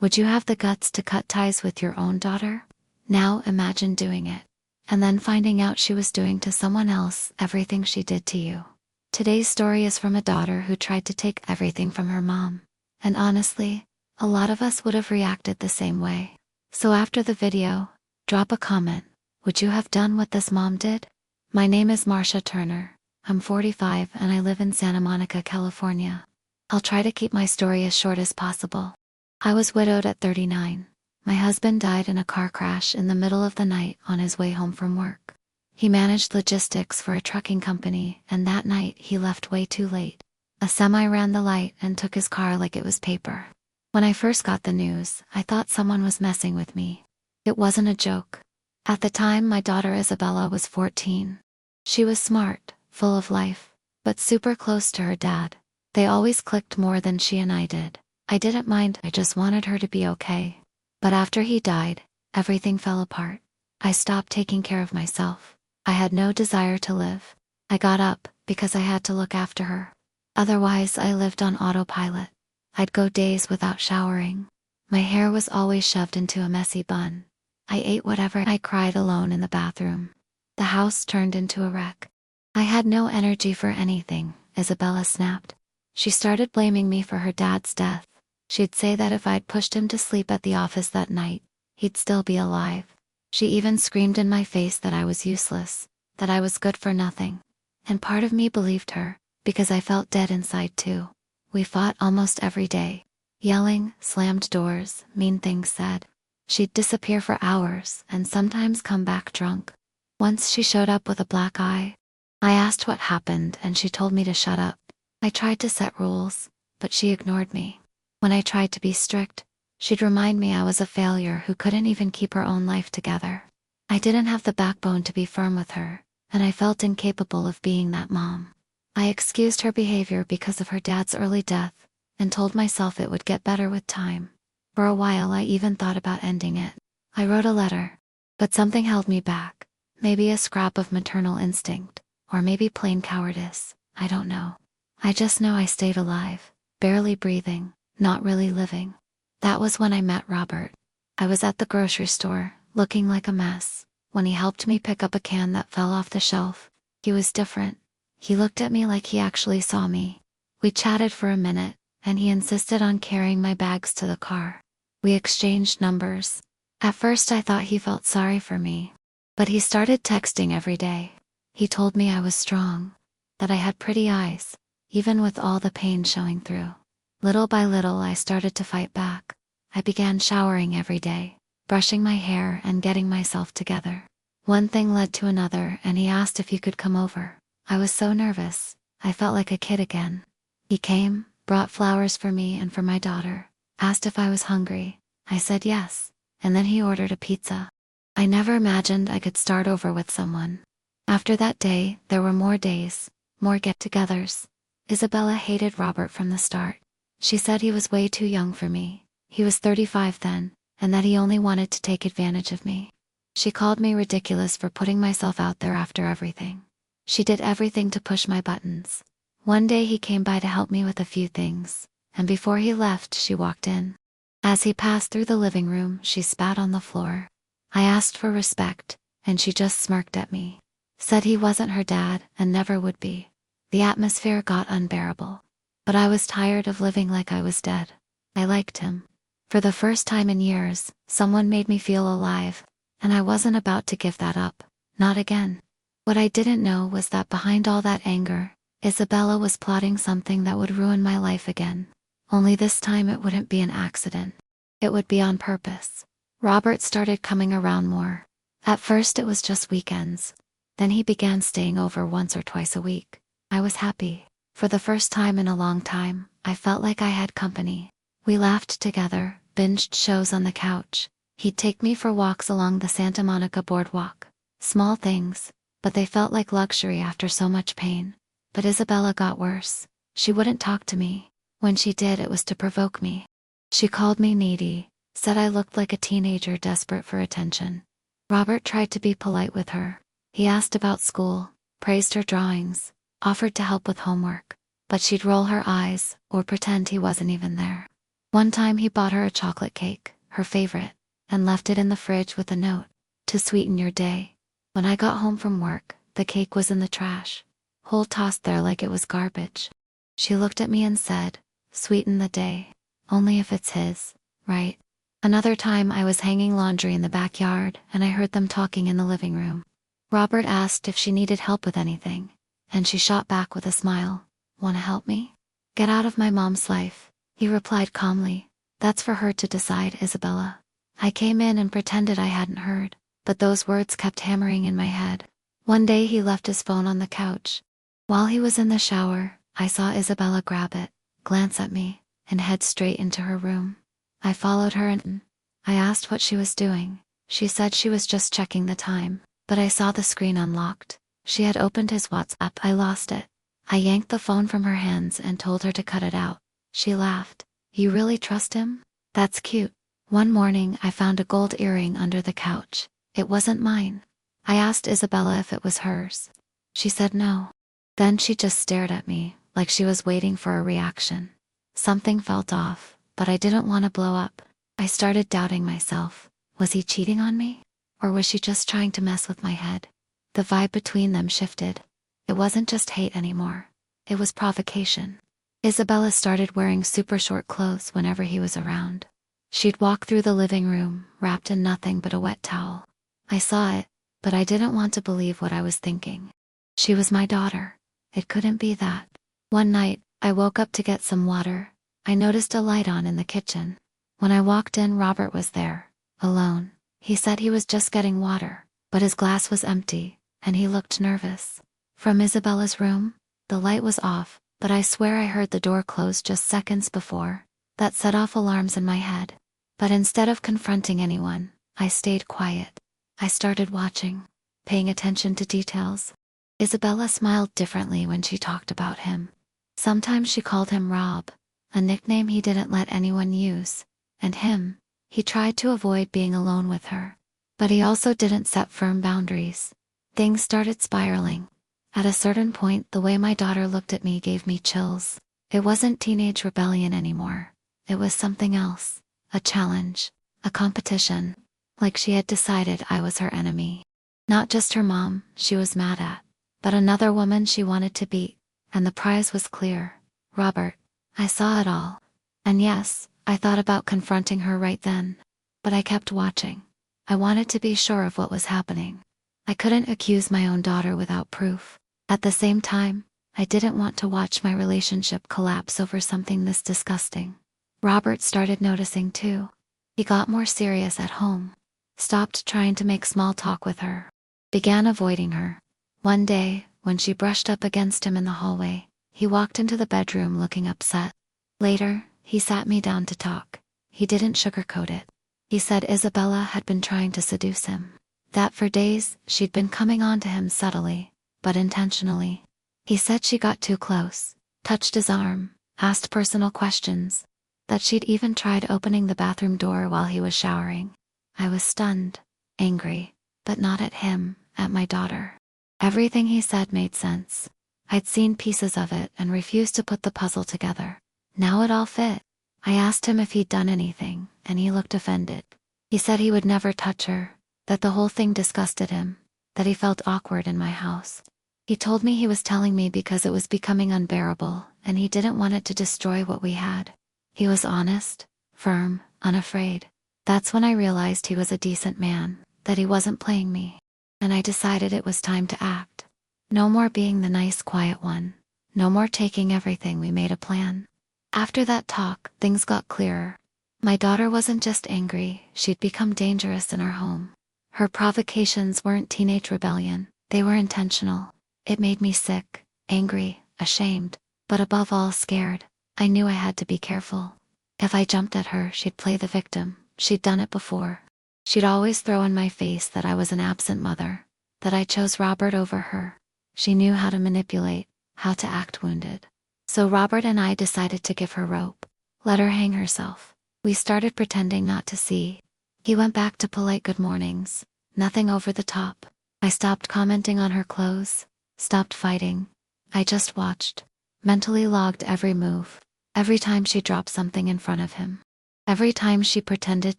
Would you have the guts to cut ties with your own daughter? Now imagine doing it, and then finding out she was doing to someone else everything she did to you. Today's story is from a daughter who tried to take everything from her mom. And honestly, a lot of us would have reacted the same way. So after the video, drop a comment. Would you have done what this mom did? My name is Marsha Turner. I'm 45 and I live in Santa Monica, California. I'll try to keep my story as short as possible. I was widowed at 39. My husband died in a car crash in the middle of the night on his way home from work. He managed logistics for a trucking company, and that night he left way too late. A semi ran the light and took his car like it was paper. When I first got the news, I thought someone was messing with me. It wasn't a joke. At the time, my daughter Isabella was 14. She was smart, full of life, but super close to her dad. They always clicked more than she and I did. I didn't mind, I just wanted her to be okay. But after he died, everything fell apart. I stopped taking care of myself. I had no desire to live. I got up because I had to look after her. Otherwise, I lived on autopilot. I'd go days without showering. My hair was always shoved into a messy bun. I ate whatever. I cried alone in the bathroom. The house turned into a wreck. I had no energy for anything, Isabella snapped. She started blaming me for her dad's death. She'd say that if I'd pushed him to sleep at the office that night, he'd still be alive. She even screamed in my face that I was useless, that I was good for nothing. And part of me believed her, because I felt dead inside too. We fought almost every day. Yelling, slammed doors, mean things said. She'd disappear for hours and sometimes come back drunk. Once she showed up with a black eye. I asked what happened and she told me to shut up. I tried to set rules, but she ignored me. When I tried to be strict, she'd remind me I was a failure who couldn't even keep her own life together. I didn't have the backbone to be firm with her, and I felt incapable of being that mom. I excused her behavior because of her dad's early death, and told myself it would get better with time. For a while I even thought about ending it. I wrote a letter, but something held me back. Maybe a scrap of maternal instinct, or maybe plain cowardice, I don't know. I just know I stayed alive, barely breathing, not really living. That was when I met Robert. I was at the grocery store, looking like a mess, when he helped me pick up a can that fell off the shelf. He was different. He looked at me like he actually saw me. We chatted for a minute, and he insisted on carrying my bags to the car. We exchanged numbers. At first I thought he felt sorry for me, but he started texting every day. He told me I was strong, that I had pretty eyes, even with all the pain showing through. Little by little I started to fight back. I began showering every day, brushing my hair and getting myself together. One thing led to another and he asked if he could come over. I was so nervous, I felt like a kid again. He came, brought flowers for me and for my daughter, asked if I was hungry. I said yes, and then he ordered a pizza. I never imagined I could start over with someone. After that day, there were more days, more get-togethers. Isabella hated Robert from the start. She said he was way too young for me. He was 35 then, and that he only wanted to take advantage of me. She called me ridiculous for putting myself out there after everything. She did everything to push my buttons. One day he came by to help me with a few things, and before he left she walked in. As he passed through the living room, she spat on the floor. I asked for respect, and she just smirked at me. Said he wasn't her dad and never would be. The atmosphere got unbearable. But I was tired of living like I was dead. I liked him. For the first time in years, someone made me feel alive, and I wasn't about to give that up, not again. What I didn't know was that behind all that anger, Isabella was plotting something that would ruin my life again. Only this time it wouldn't be an accident. It would be on purpose. Robert started coming around more. At first it was just weekends. Then he began staying over once or twice a week. I was happy. For the first time in a long time, I felt like I had company. We laughed together, binged shows on the couch. He'd take me for walks along the Santa Monica boardwalk. Small things, but they felt like luxury after so much pain. But Isabella got worse. She wouldn't talk to me. When she did, it was to provoke me. She called me needy, said I looked like a teenager desperate for attention. Robert tried to be polite with her. He asked about school, praised her drawings, offered to help with homework, but she'd roll her eyes, or pretend he wasn't even there. One time he bought her a chocolate cake, her favorite, and left it in the fridge with a note, "To sweeten your day." When I got home from work, the cake was in the trash, whole tossed there like it was garbage. She looked at me and said, "Sweeten the day. Only if it's his, right?" Another time I was hanging laundry in the backyard and I heard them talking in the living room. Robert asked if she needed help with anything, and she shot back with a smile, "Wanna help me? Get out of my mom's life." He replied calmly, "That's for her to decide, Isabella." I came in and pretended I hadn't heard, but those words kept hammering in my head. One day he left his phone on the couch. While he was in the shower, I saw Isabella grab it, glance at me, and head straight into her room. I followed her and I asked what she was doing. She said she was just checking the time, but I saw the screen unlocked. She had opened his WhatsApp. I lost it. I yanked the phone from her hands and told her to cut it out. She laughed. "You really trust him? That's cute." One morning I found a gold earring under the couch. It wasn't mine. I asked Isabella if it was hers. She said no. Then she just stared at me, like she was waiting for a reaction. Something felt off, but I didn't want to blow up. I started doubting myself. Was he cheating on me? Or was she just trying to mess with my head? The vibe between them shifted. It wasn't just hate anymore. It was provocation. Isabella started wearing super short clothes whenever he was around. She'd walk through the living room, wrapped in nothing but a wet towel. I saw it, but I didn't want to believe what I was thinking. She was my daughter. It couldn't be that. One night, I woke up to get some water. I noticed a light on in the kitchen. When I walked in, Robert was there, alone. He said he was just getting water, but his glass was empty, and he looked nervous. From Isabella's room, the light was off, but I swear I heard the door close just seconds before. That set off alarms in my head. But instead of confronting anyone, I stayed quiet. I started watching, paying attention to details. Isabella smiled differently when she talked about him. Sometimes she called him Rob, a nickname he didn't let anyone use, and him. He tried to avoid being alone with her, but he also didn't set firm boundaries. Things started spiraling. At a certain point, the way my daughter looked at me gave me chills. It wasn't teenage rebellion anymore. It was something else, a challenge, a competition, like she had decided I was her enemy. Not just her mom she was mad at, but another woman she wanted to beat, and the prize was clear, Robert. I saw it all. And yes, I thought about confronting her right then, but I kept watching. I wanted to be sure of what was happening. I couldn't accuse my own daughter without proof. At the same time, I didn't want to watch my relationship collapse over something this disgusting. Robert started noticing too. He got more serious at home. Stopped trying to make small talk with her. Began avoiding her. One day, when she brushed up against him in the hallway, he walked into the bedroom looking upset. Later, he sat me down to talk. He didn't sugarcoat it. He said Isabella had been trying to seduce him. That for days, she'd been coming on to him subtly, but intentionally. He said she got too close, touched his arm, asked personal questions, that she'd even tried opening the bathroom door while he was showering. I was stunned, angry, but not at him, at my daughter. Everything he said made sense. I'd seen pieces of it and refused to put the puzzle together. Now it all fit. I asked him if he'd done anything, and he looked offended. He said he would never touch her, that the whole thing disgusted him, that he felt awkward in my house. He told me he was telling me because it was becoming unbearable, and he didn't want it to destroy what we had. He was honest, firm, unafraid. That's when I realized he was a decent man, that he wasn't playing me. And I decided it was time to act. No more being the nice, quiet one. No more taking everything. We made a plan. After that talk, things got clearer. My daughter wasn't just angry, she'd become dangerous in our home. Her provocations weren't teenage rebellion, they were intentional. It made me sick, angry, ashamed, but above all scared. I knew I had to be careful. If I jumped at her, she'd play the victim. She'd done it before. She'd always throw in my face that I was an absent mother, that I chose Robert over her. She knew how to manipulate, how to act wounded. So Robert and I decided to give her rope. Let her hang herself. We started pretending not to see. He went back to polite good mornings. Nothing over the top. I stopped commenting on her clothes. Stopped fighting. I just watched. Mentally logged every move. Every time she dropped something in front of him. Every time she pretended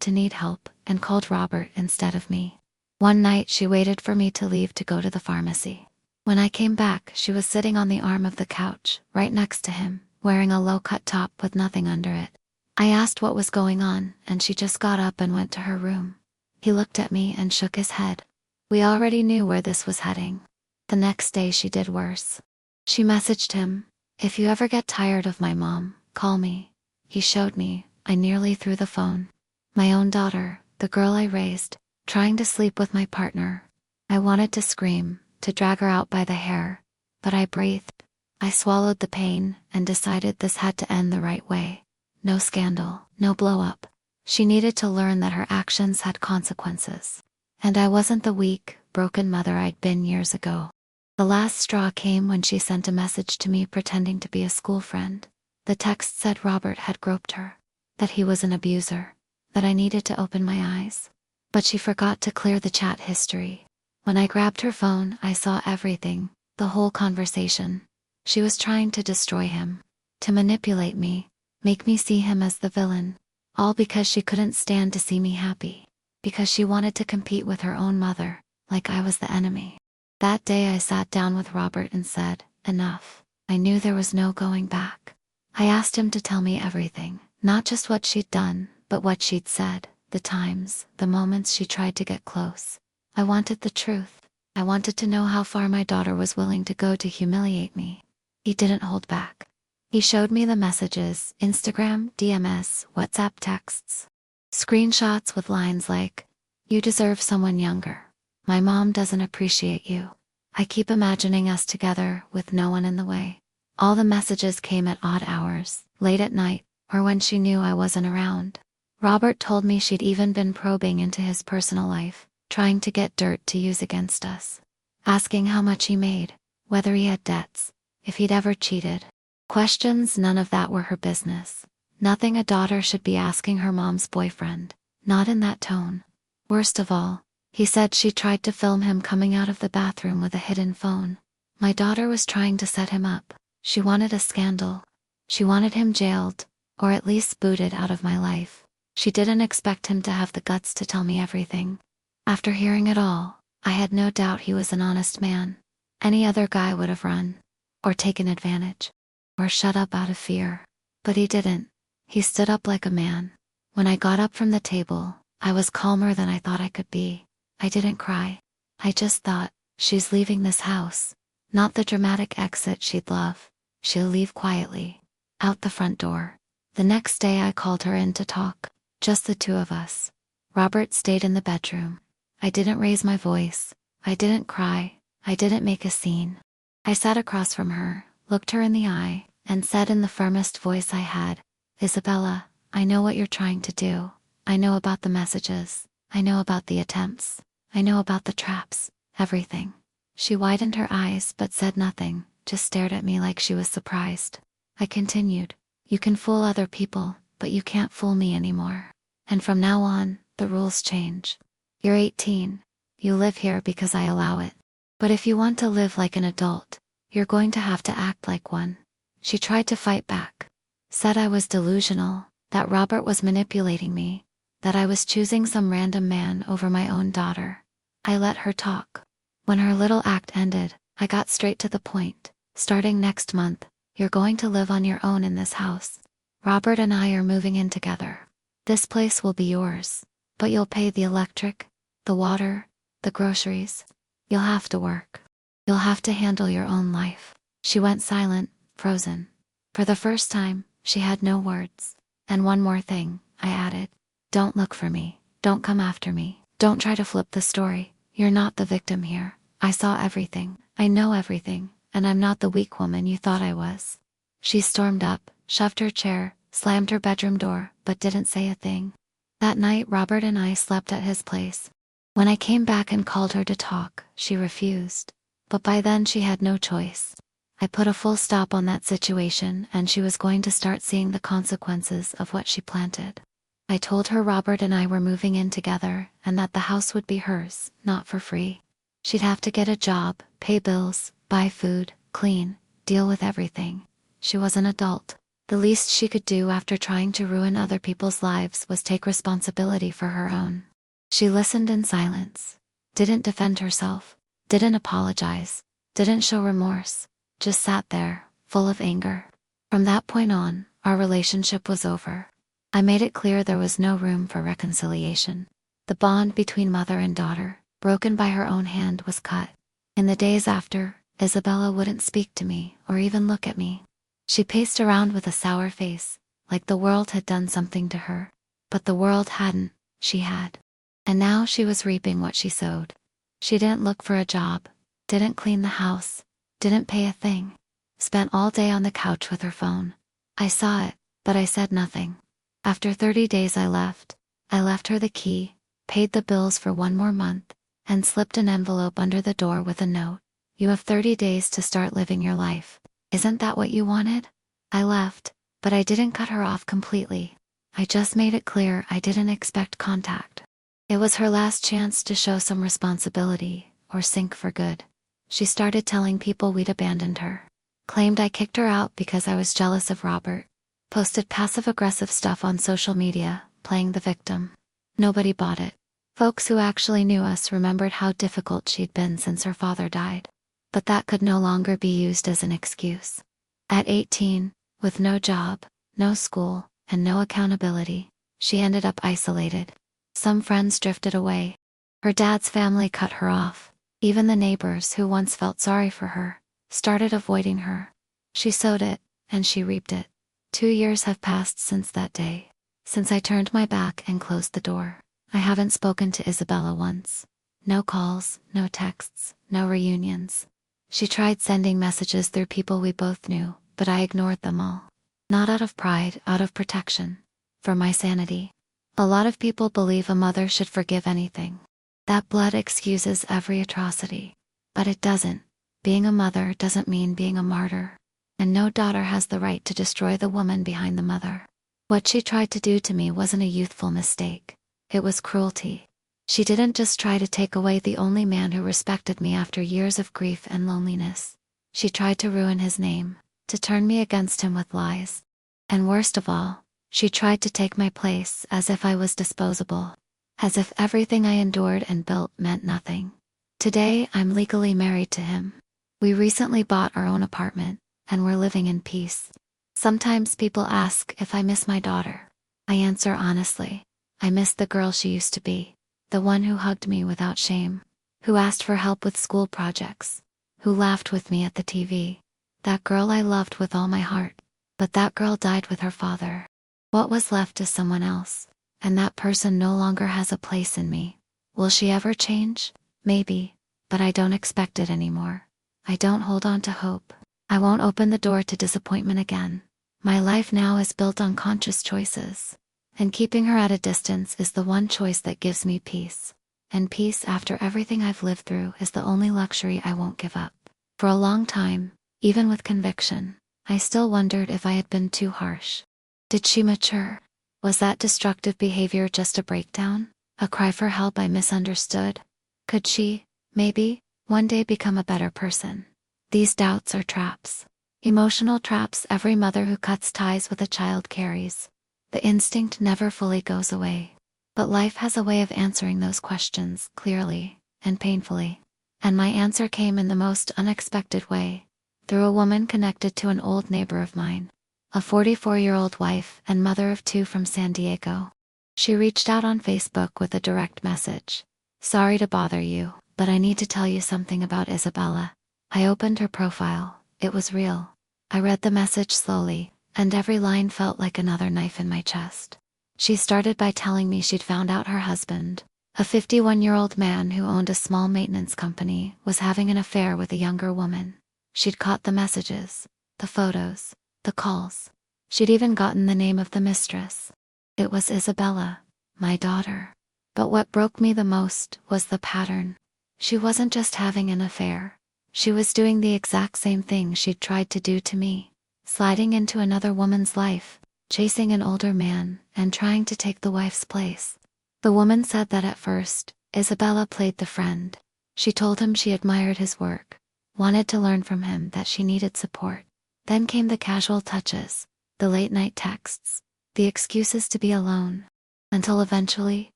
to need help and called Robert instead of me. One night she waited for me to leave to go to the pharmacy. When I came back, she was sitting on the arm of the couch, right next to him, wearing a low-cut top with nothing under it. I asked what was going on, and she just got up and went to her room. He looked at me and shook his head. We already knew where this was heading. The next day she did worse. She messaged him, "If you ever get tired of my mom, call me." He showed me. I nearly threw the phone. My own daughter, the girl I raised, trying to sleep with my partner. I wanted to scream, to drag her out by the hair, but I breathed. I swallowed the pain and decided this had to end the right way. No scandal, no blow up. She needed to learn that her actions had consequences. And I wasn't the weak, broken mother I'd been years ago. The last straw came when she sent a message to me pretending to be a school friend. The text said Robert had groped her, that he was an abuser, that I needed to open my eyes. But she forgot to clear the chat history. When I grabbed her phone, I saw everything, the whole conversation. She was trying to destroy him, to manipulate me, make me see him as the villain, all because she couldn't stand to see me happy, because she wanted to compete with her own mother, like I was the enemy. That day I sat down with Robert and said, "Enough." I knew there was no going back. I asked him to tell me everything, not just what she'd done, but what she'd said, the times, the moments she tried to get close. I wanted the truth. I wanted to know how far my daughter was willing to go to humiliate me. He didn't hold back. He showed me the messages, Instagram, DMS, WhatsApp texts. Screenshots with lines like, "You deserve someone younger. My mom doesn't appreciate you. I keep imagining us together with no one in the way." All the messages came at odd hours, late at night, or when she knew I wasn't around. Robert told me she'd even been probing into his personal life, trying to get dirt to use against us. Asking how much he made, whether he had debts, if he'd ever cheated. Questions none of that were her business. Nothing a daughter should be asking her mom's boyfriend, not in that tone. Worst of all, he said she tried to film him coming out of the bathroom with a hidden phone. My daughter was trying to set him up. She wanted a scandal. She wanted him jailed, or at least booted out of my life. She didn't expect him to have the guts to tell me everything. After hearing it all, I had no doubt he was an honest man. Any other guy would have run, or taken advantage, or shut up out of fear. But he didn't. He stood up like a man. When I got up from the table, I was calmer than I thought I could be. I didn't cry. I just thought, she's leaving this house. Not the dramatic exit she'd love. She'll leave quietly, out the front door. The next day I called her in to talk, just the two of us. Robert stayed in the bedroom. I didn't raise my voice. I didn't cry. I didn't make a scene. I sat across from her, looked her in the eye, and said in the firmest voice I had, "Isabella, I know what you're trying to do. I know about the messages. I know about the attempts. I know about the traps, everything." She widened her eyes but said nothing, just stared at me like she was surprised. I continued, "You can fool other people, but you can't fool me anymore. And from now on, the rules change. You're 18. You live here because I allow it. But if you want to live like an adult, you're going to have to act like one." She tried to fight back. Said I was delusional, that Robert was manipulating me, that I was choosing some random man over my own daughter. I let her talk. When her little act ended, I got straight to the point. "Starting next month, you're going to live on your own in this house. Robert and I are moving in together. This place will be yours, but you'll pay the electric, the water, the groceries. You'll have to work. You'll have to handle your own life." She went silent, frozen. For the first time, she had no words. "And one more thing," I added. "Don't look for me. Don't come after me. Don't try to flip the story. You're not the victim here. I saw everything. I know everything, and I'm not the weak woman you thought I was." She stormed up, shoved her chair, slammed her bedroom door, but didn't say a thing. That night Robert and I slept at his place. When I came back and called her to talk, she refused. But by then she had no choice. I put a full stop on that situation, and she was going to start seeing the consequences of what she planted. I told her Robert and I were moving in together, and that the house would be hers, not for free. She'd have to get a job, pay bills, buy food, clean, deal with everything. She was an adult. The least she could do after trying to ruin other people's lives was take responsibility for her own. She listened in silence, didn't defend herself, didn't apologize, didn't show remorse, just sat there, full of anger. From that point on, our relationship was over. I made it clear there was no room for reconciliation. The bond between mother and daughter, broken by her own hand, was cut. In the days after, Isabella wouldn't speak to me or even look at me. She paced around with a sour face, like the world had done something to her. But the world hadn't, she had. And now she was reaping what she sowed. She didn't look for a job, didn't clean the house, didn't pay a thing. Spent all day on the couch with her phone. I saw it, but I said nothing. After 30 days I left. I left her the key, paid the bills for 1 more month, and slipped an envelope under the door with a note. You have 30 days to start living your life. Isn't that what you wanted? I left, but I didn't cut her off completely. I just made it clear I didn't expect contact. It was her last chance to show some responsibility, or sink for good. She started telling people we'd abandoned her. Claimed I kicked her out because I was jealous of Robert. Posted passive-aggressive stuff on social media, playing the victim. Nobody bought it. Folks who actually knew us remembered how difficult she'd been since her father died. But that could no longer be used as an excuse. At 18, with no job, no school, and no accountability, she ended up isolated. Some friends drifted away. Her dad's family cut her off. Even the neighbors who once felt sorry for her started avoiding her. She sowed it, and she reaped it. 2 years have passed since that day. Since I turned my back and closed the door, I haven't spoken to Isabella once. No calls, no texts, no reunions. She tried sending messages through people we both knew, but I ignored them all. Not out of pride, out of protection. For my sanity. A lot of people believe a mother should forgive anything. That blood excuses every atrocity. But it doesn't. Being a mother doesn't mean being a martyr. And no daughter has the right to destroy the woman behind the mother. What she tried to do to me wasn't a youthful mistake. It was cruelty. She didn't just try to take away the only man who respected me after years of grief and loneliness. She tried to ruin his name, to turn me against him with lies. And worst of all, she tried to take my place as if I was disposable. As if everything I endured and built meant nothing. Today, I'm legally married to him. We recently bought our own apartment, and we're living in peace. Sometimes people ask if I miss my daughter. I answer honestly. I miss the girl she used to be. The one who hugged me without shame. Who asked for help with school projects. Who laughed with me at the TV. That girl I loved with all my heart. But that girl died with her father. What was left is someone else. And that person no longer has a place in me. Will she ever change? Maybe. But I don't expect it anymore. I don't hold on to hope. I won't open the door to disappointment again. My life now is built on conscious choices. And keeping her at a distance is the one choice that gives me peace. And peace after everything I've lived through is the only luxury I won't give up. For a long time, even with conviction, I still wondered if I had been too harsh. Did she mature? Was that destructive behavior just a breakdown? A cry for help I misunderstood? Could she, maybe, one day become a better person? These doubts are traps. Emotional traps every mother who cuts ties with a child carries. The instinct never fully goes away. But life has a way of answering those questions clearly and painfully. And my answer came in the most unexpected way. Through a woman connected to an old neighbor of mine. A 44-year-old wife and mother of 2 from San Diego. She reached out on Facebook with a direct message. Sorry to bother you, but I need to tell you something about Isabella. I opened her profile. It was real. I read the message slowly, and every line felt like another knife in my chest. She started by telling me she'd found out her husband, a 51-year-old man who owned a small maintenance company, was having an affair with a younger woman. She'd caught the messages, the photos, the calls. She'd even gotten the name of the mistress. It was Isabella, my daughter. But what broke me the most was the pattern. She wasn't just having an affair. She was doing the exact same thing she'd tried to do to me. Sliding into another woman's life, chasing an older man, and trying to take the wife's place. The woman said that at first, Isabella played the friend. She told him she admired his work, wanted to learn from him, that she needed support. Then came the casual touches, the late night texts, the excuses to be alone. Until eventually,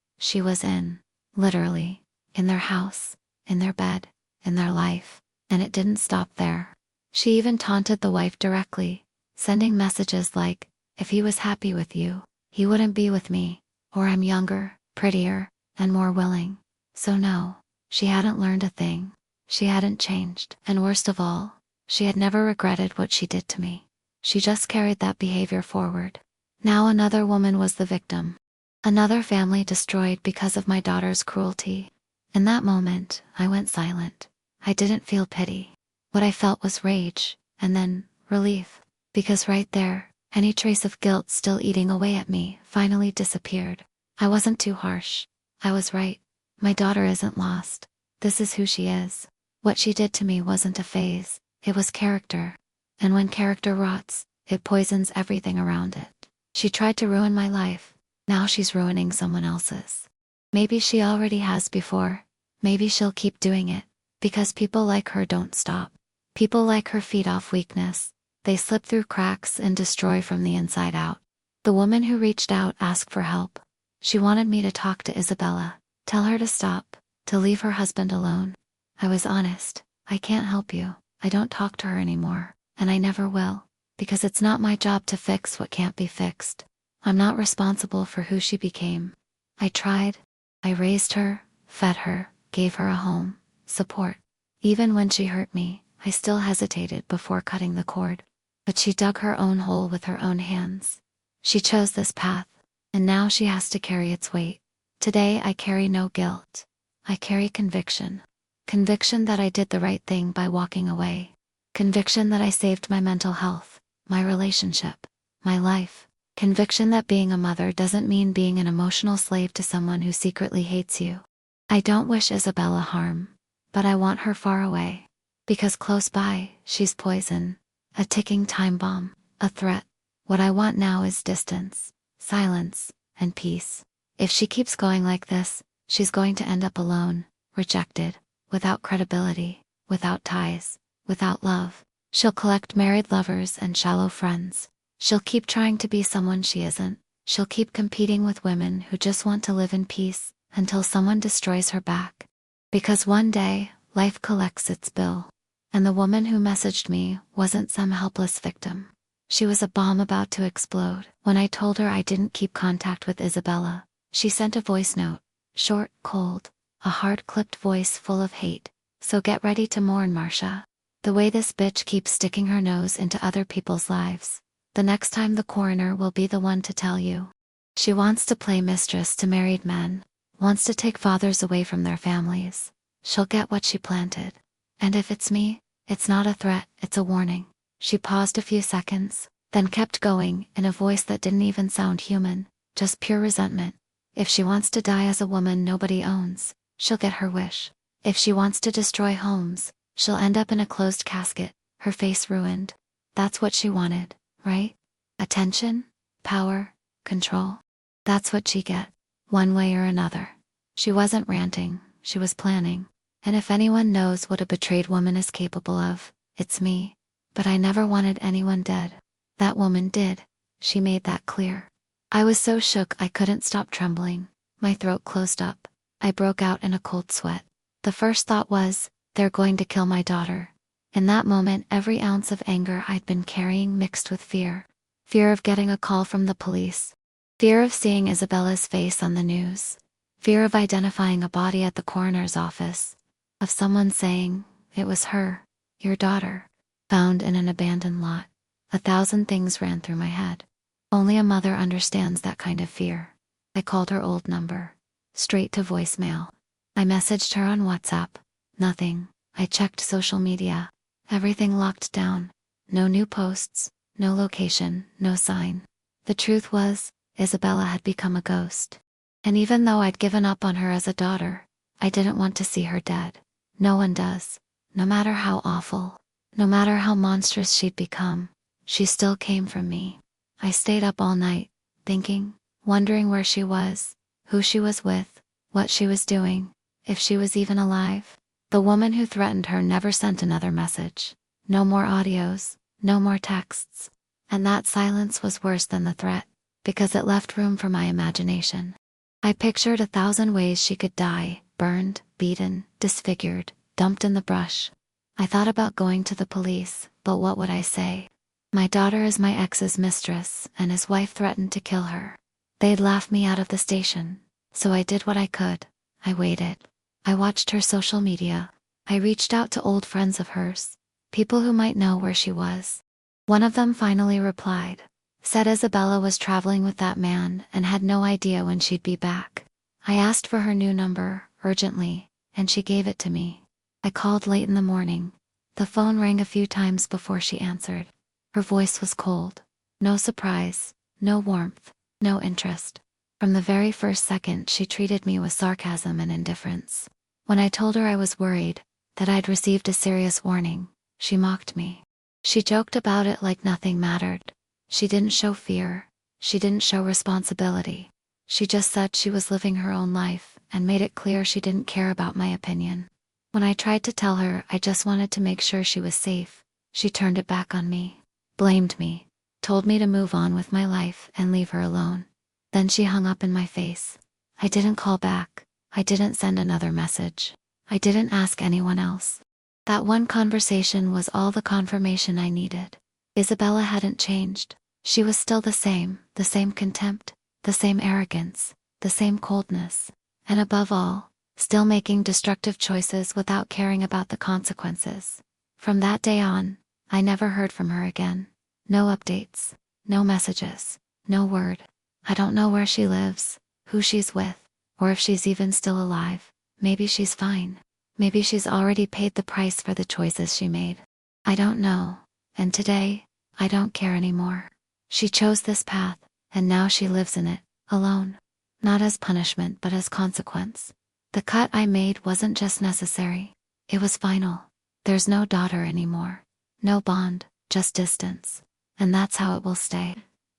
she was literally, in their house, in their bed, in their life. And it didn't stop there. She even taunted the wife directly, sending messages like, if he was happy with you, he wouldn't be with me, or I'm younger, prettier, and more willing. So no, she hadn't learned a thing. She hadn't changed. And worst of all, she had never regretted what she did to me. She just carried that behavior forward. Now another woman was the victim. Another family destroyed because of my daughter's cruelty. In that moment, I went silent. I didn't feel pity. What I felt was rage, and then relief. Because right there, any trace of guilt still eating away at me finally disappeared. I wasn't too harsh. I was right. My daughter isn't lost. This is who she is. What she did to me wasn't a phase, it was character. And when character rots, it poisons everything around it. She tried to ruin my life. Now she's ruining someone else's. Maybe she already has before. Maybe she'll keep doing it. Because people like her don't stop. People like her feed off weakness. They slip through cracks and destroy from the inside out. The woman who reached out asked for help. She wanted me to talk to Isabella, tell her to stop, to leave her husband alone. I was honest. I can't help you. I don't talk to her anymore, and I never will, because it's not my job to fix what can't be fixed. I'm not responsible for who she became. I tried. I raised her, fed her, gave her a home, support. Even when she hurt me, I still hesitated before cutting the cord. But she dug her own hole with her own hands. She chose this path, and now she has to carry its weight. Today I carry no guilt. I carry conviction. Conviction that I did the right thing by walking away. Conviction that I saved my mental health, my relationship, my life. Conviction that being a mother doesn't mean being an emotional slave to someone who secretly hates you. I don't wish Isabella harm, but I want her far away. Because close by, she's poison. A ticking time bomb, a threat. What I want now is distance, silence, and peace. If she keeps going like this, she's going to end up alone, rejected, without credibility, without ties, without love. She'll collect married lovers and shallow friends. She'll keep trying to be someone she isn't. She'll keep competing with women who just want to live in peace, until someone destroys her back. Because one day, life collects its bill. And the woman who messaged me wasn't some helpless victim. She was a bomb about to explode. When I told her I didn't keep contact with Isabella, she sent a voice note. Short, cold, a hard-clipped voice full of hate. So get ready to mourn, Marcia. The way this bitch keeps sticking her nose into other people's lives. The next time the coroner will be the one to tell you. She wants to play mistress to married men. Wants to take fathers away from their families. She'll get what she planted. And if it's me, it's not a threat, it's a warning. She paused a few seconds, then kept going in a voice that didn't even sound human, just pure resentment. If she wants to die as a woman nobody owns, she'll get her wish. If she wants to destroy homes, she'll end up in a closed casket, her face ruined. That's what she wanted, right? Attention, power, control. That's what she get, one way or another. She wasn't ranting, she was planning. And if anyone knows what a betrayed woman is capable of, it's me. But I never wanted anyone dead. That woman did. She made that clear. I was so shook I couldn't stop trembling. My throat closed up. I broke out in a cold sweat. The first thought was, they're going to kill my daughter. In that moment, every ounce of anger I'd been carrying mixed with fear. Fear of getting a call from the police. Fear of seeing Isabella's face on the news. Fear of identifying a body at the coroner's office. Of someone saying, it was her, your daughter, found in an abandoned lot. 1,000 things ran through my head. Only a mother understands that kind of fear. I called her old number. Straight to voicemail. I messaged her on WhatsApp. Nothing. I checked social media. Everything locked down. No new posts, no location, no sign. The truth was, Isabella had become a ghost. And even though I'd given up on her as a daughter, I didn't want to see her dead. No one does. No matter how awful, no matter how monstrous she'd become, she still came from me. I stayed up all night, thinking, wondering where she was, who she was with, what she was doing, if she was even alive. The woman who threatened her never sent another message. No more audios, no more texts. And that silence was worse than the threat, because it left room for my imagination. I pictured 1,000 ways she could die: burned, beaten, disfigured, dumped in the brush. I thought about going to the police, but what would I say? My daughter is my ex's mistress, and his wife threatened to kill her. They'd laugh me out of the station. So I did what I could. I waited. I watched her social media. I reached out to old friends of hers, people who might know where she was. One of them finally replied. Said Isabella was traveling with that man and had no idea when she'd be back. I asked for her new number, urgently, and she gave it to me. I called late in the morning. The phone rang a few times before she answered. Her voice was cold. No surprise, no warmth, no interest. From the very first second, she treated me with sarcasm and indifference. When I told her I was worried, that I'd received a serious warning, she mocked me. She joked about it like nothing mattered. She didn't show fear. She didn't show responsibility. She just said she was living her own life and made it clear she didn't care about my opinion. When I tried to tell her I just wanted to make sure she was safe, she turned it back on me, blamed me, told me to move on with my life and leave her alone. Then she hung up in my face. I didn't call back. I didn't send another message. I didn't ask anyone else. That one conversation was all the confirmation I needed. Isabella hadn't changed. She was still the same contempt, the same arrogance, the same coldness, and above all, still making destructive choices without caring about the consequences. From that day on, I never heard from her again. No updates, no messages, no word. I don't know where she lives, who she's with, or if she's even still alive. Maybe she's fine. Maybe she's already paid the price for the choices she made. I don't know, and today, I don't care anymore. She chose this path, and now she lives in it, alone. Not as punishment but as consequence. The cut I made wasn't just necessary, it was final. There's no daughter anymore. No bond, just distance. And that's how it will stay.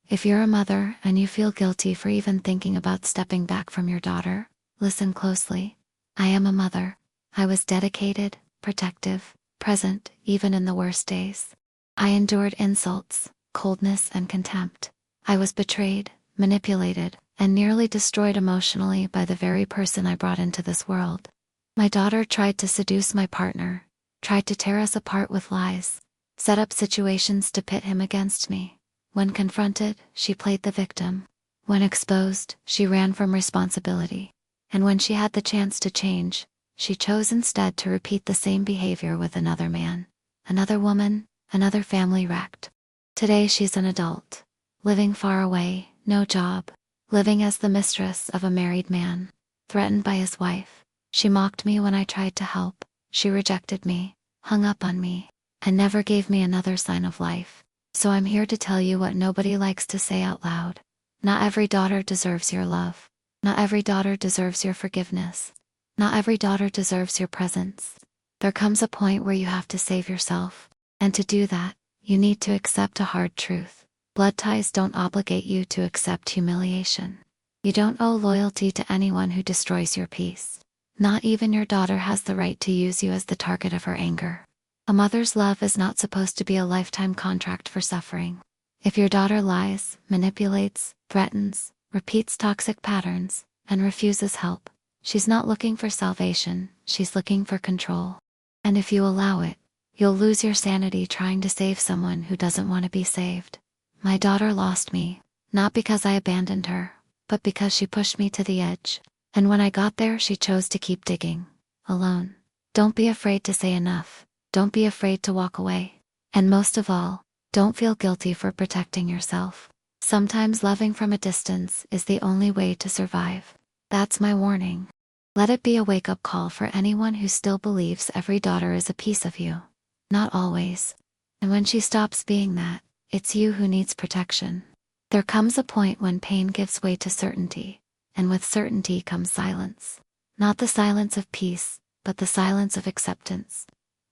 If you're a mother and you feel guilty for even thinking about stepping back from your daughter, listen closely. I am a mother. I was dedicated, protective, present, even in the worst days. I endured insults, coldness, and contempt. I was betrayed, manipulated, and nearly destroyed emotionally by the very person I brought into this world. My daughter tried to seduce my partner, tried to tear us apart with lies, set up situations to pit him against me. When confronted, she played the victim. When exposed, she ran from responsibility. And when she had the chance to change, she chose instead to repeat the same behavior with another man, another woman, another family wrecked. Today she's an adult, living far away, no job, living as the mistress of a married man, threatened by his wife. She mocked me when I tried to help. She rejected me, hung up on me, and never gave me another sign of life. So I'm here to tell you what nobody likes to say out loud. Not every daughter deserves your love. Not every daughter deserves your forgiveness. Not every daughter deserves your presence. There comes a point where you have to save yourself. And to do that, you need to accept a hard truth. Blood ties don't obligate you to accept humiliation. You don't owe loyalty to anyone who destroys your peace. Not even your daughter has the right to use you as the target of her anger. A mother's love is not supposed to be a lifetime contract for suffering. If your daughter lies, manipulates, threatens, repeats toxic patterns, and refuses help, she's not looking for salvation, she's looking for control. And if you allow it, you'll lose your sanity trying to save someone who doesn't want to be saved. My daughter lost me, not because I abandoned her, but because she pushed me to the edge. And when I got there, she chose to keep digging, alone. Don't be afraid to say enough. Don't be afraid to walk away. And most of all, don't feel guilty for protecting yourself. Sometimes loving from a distance is the only way to survive. That's my warning. Let it be a wake-up call for anyone who still believes every daughter is a piece of you. Not always. And when she stops being that, it's you who needs protection. There comes a point when pain gives way to certainty, and with certainty comes silence. Not the silence of peace, but the silence of acceptance.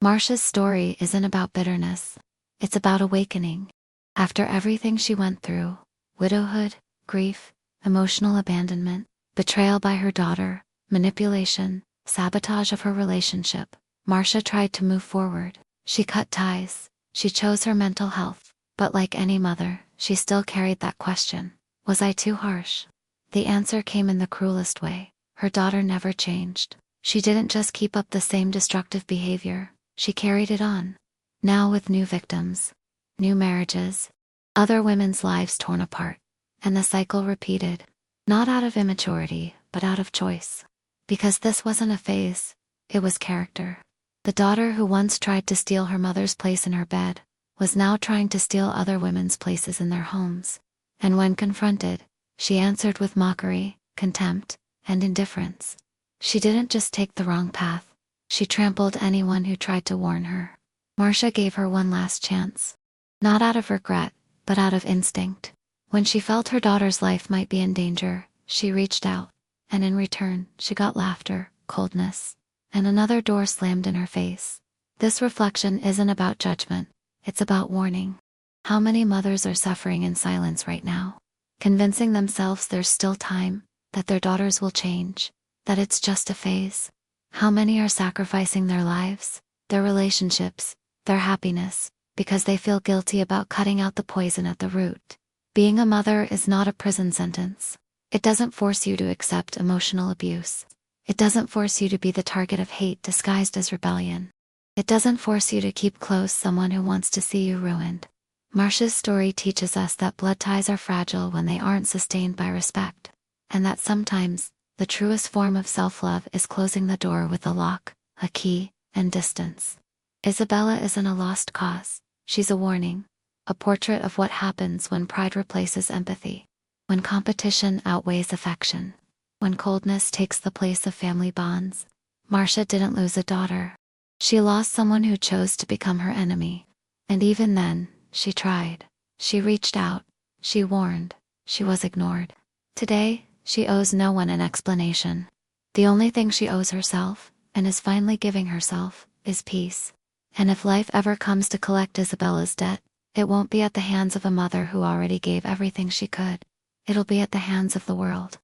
Marsha's story isn't about bitterness. It's about awakening. After everything she went through, widowhood, grief, emotional abandonment, betrayal by her daughter, manipulation, sabotage of her relationship, Marsha tried to move forward. She cut ties. She chose her mental health. But like any mother, she still carried that question. Was I too harsh? The answer came in the cruelest way. Her daughter never changed. She didn't just keep up the same destructive behavior, she carried it on. Now with new victims, new marriages, other women's lives torn apart. And the cycle repeated. Not out of immaturity, but out of choice. Because this wasn't a phase, it was character. The daughter who once tried to steal her mother's place in her bed, was now trying to steal other women's places in their homes. And when confronted, she answered with mockery, contempt, and indifference. She didn't just take the wrong path, she trampled anyone who tried to warn her. Marcia gave her one last chance. Not out of regret, but out of instinct. When she felt her daughter's life might be in danger, she reached out, and in return, she got laughter, coldness, and another door slammed in her face. This reflection isn't about judgment, it's about warning. How many mothers are suffering in silence right now, convincing themselves there's still time, that their daughters will change, that it's just a phase? How many are sacrificing their lives, their relationships, their happiness, because they feel guilty about cutting out the poison at the root? Being a mother is not a prison sentence. It doesn't force you to accept emotional abuse. It doesn't force you to be the target of hate disguised as rebellion. It doesn't force you to keep close someone who wants to see you ruined. Marcia's story teaches us that blood ties are fragile when they aren't sustained by respect, and that sometimes, the truest form of self-love is closing the door with a lock, a key, and distance. Isabella isn't a lost cause, she's a warning. A portrait of what happens when pride replaces empathy. When competition outweighs affection. When coldness takes the place of family bonds. Marcia didn't lose a daughter. She lost someone who chose to become her enemy. And even then, she tried. She reached out. She warned. She was ignored. Today, she owes no one an explanation. The only thing she owes herself, and is finally giving herself, is peace. And if life ever comes to collect Isabella's debt, it won't be at the hands of a mother who already gave everything she could. It'll be at the hands of the world.